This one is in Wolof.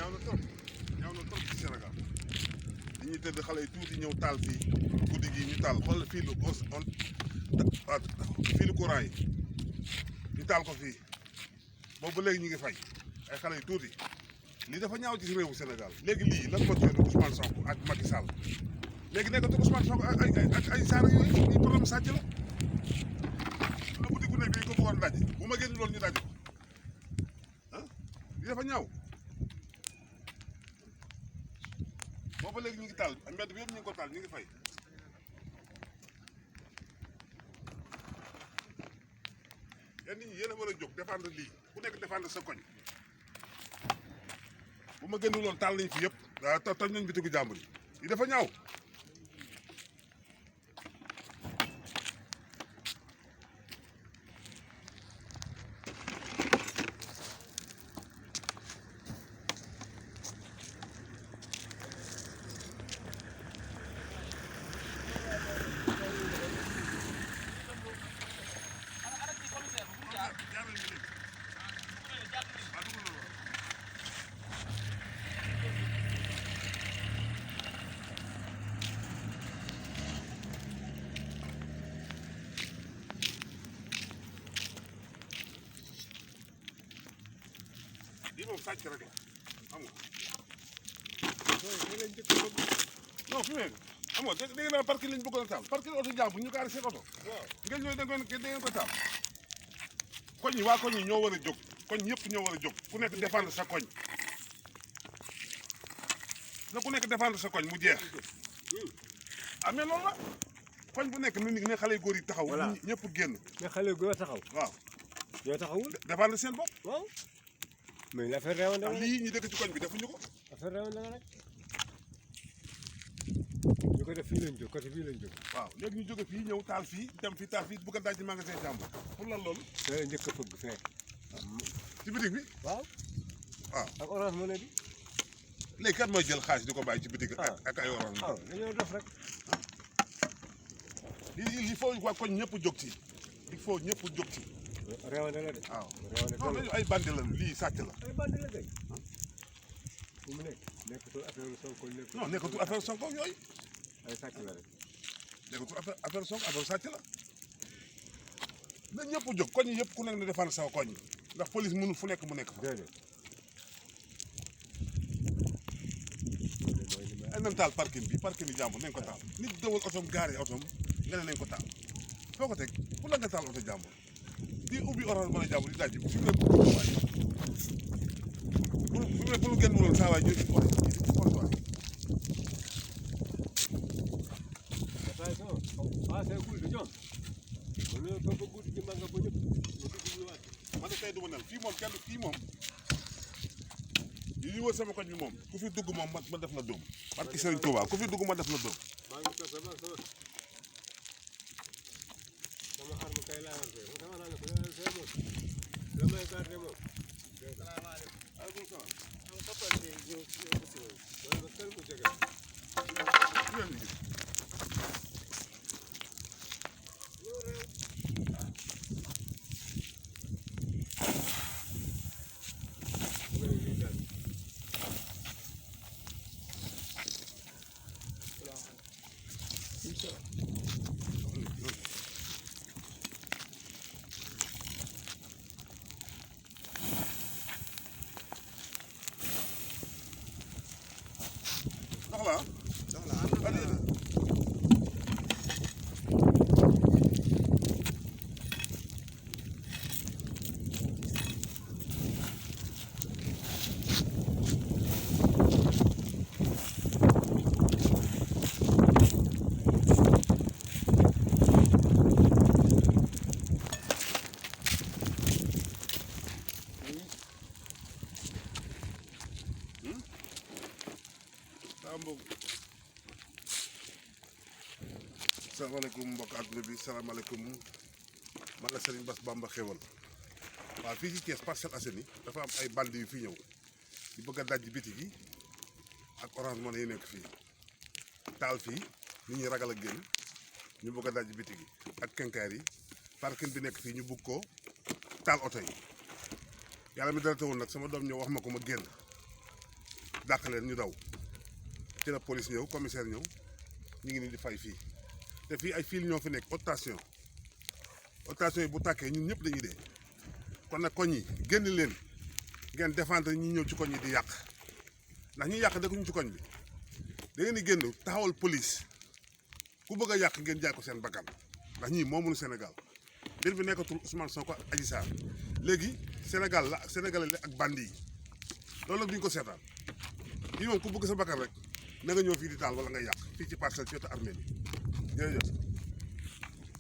ñaaw na trop ci Sénégal dañuy tëdd xale yi tuuti ñëw taal fii guddi gi ñu taal xool fii lu fii lu courant yi ñu taal ko fii boobu ba léegi ñu ngi fay ay xale yu tuuti lii dafa ñaaw ci réewu Sénégal léegi lii lan moo tax Ousmane Sonko ak Macky Sall léegi nekkatul Ousmane Sonko ak ay saar yooyu yi problème sàcc la na boutique bu nekk bi ñu ko bëggoon daj bu ma génn loolu ñu daj ko ah lii dafa ñaaw booba léegi ñu ngi taal mbedd bi yëpp ñu ngi ko taal ñu ngi fay yéen nit ñi yéen a war a jóg défendre lii ku nekk défendre sa koñ bu ma génn loolu taal nañ fi yëpp waaw toj nañ bitigu jàmbur yi lii dafa ñaaw lii moom sàcc rek la xam nga non fi mu ne xam nga da ngeen naan parking lañ bëggoon a taal parking oto jàmbur ñu gaari seen oto ngeen ñëw da ngeen ko taal koñ yi waa koñ yi ñoo war a jóg koñ yëpp ñoo war a jóg ku nekk défendre sa koñ na ku nekk défendre sa koñ mu jeex ah mais loolu la koñ bu nekk ne xale yu góor yi taxaw ñëpp génn mais xale yu góor taxaw waaw ñoo taxawul défendre seen bopp waaw mais l'affaire réewante la lii ñu dëkk ci koñ bi defuñu ko affaire réewante la rek ñu ko def fii lañ jóg côté fii lañ jóg waaw léegi ñu jóge fii ñëw taal fii dem fii taal fii bëgg a daaj ci magasin jàmbur pour lan loolu fee la njëkk a fëgg fee ci bitig bi waaw waaw ak orange money bi léegi kat mooy jël xaalis di ko bàyyi ci bitig ak ay orange waaw dañoo def rek il faut waa koñ ñëpp jóg ci il faut ñëpp jóg ci réewante la de waaw réewante non dañu ay bandi la lii sàcc la ay bandi la kay fu mu nekkatul affaire Sonko non nekkatul affaire Sonko yooyu ay sàcc la rek nekkatul affaire Sonko affaire sàcc la na ñëpp jóg koñ yëpp ku nekk na défendre sa koñ ndax police mënul fu nekk mu nekk fa déedéet ay nañ taal parking bi jàmbur nañ ko taal nit dawal otom gaare otom nga ne nañ ko taal foo ko teg ku la nga taal oto jàmbur di ubbi orange mën a jàmbur di dajji fi mu ne waay pour lu gën mënoon saa waay ñu waay man de tey du ma nel fii moom kenn fii moom yi wër sama koñ bi moom ku fi dugg moom ma def la dóom barki Sëriñ Tuubaa ku fi dugg ma def la dóom salaamaaleykum mbokk àdduna bi salaamaaleykum man la Serigne Bass Bamba Xéwal waaw fii ci Thiès Parcelles Assainies dafa am ay bandi yu fi ñëw di bëgg a daj bitig yi ak Orange Money yi nekk fii taal fii nit ñi ragal a génn ñu bëgg a daj bitig yi ak kenkaar yi parking bi nekk fii ñu bëgg ko taal oto yi yàlla mi dara tawul nag sama doom ñëw wax ma ko ma génn dàq leen ñu daw ci la police ñëw commissaire ñëw ñu ngi nii di fay fii te fii ay fil ñoo fi nekk haute tension yi bu tàkkee ñun ñëpp dañuy dee kon nag koñ yi génn leen ngeen défendre ñi ñëw ci koñ yi di yàq ndax ñi yàq dëkkuñu ci koñ bi da ngeen di génn taxawal police ku bëgg a yàq ngeen jaay ko seen bakkan ndax ñii moomuñu Sénégal mbir bi nekkatul Ousmane Sonko ak Adji Sarr léegi Sénégal la Sénégalais la ak bandi yi loolu nag duñ ko seetaan fii moom ku bëgg sa bakkan rek na nga ñëw fii di taal wala nga yàq fii ci Parcelles ci wetu armée bi jërëjëf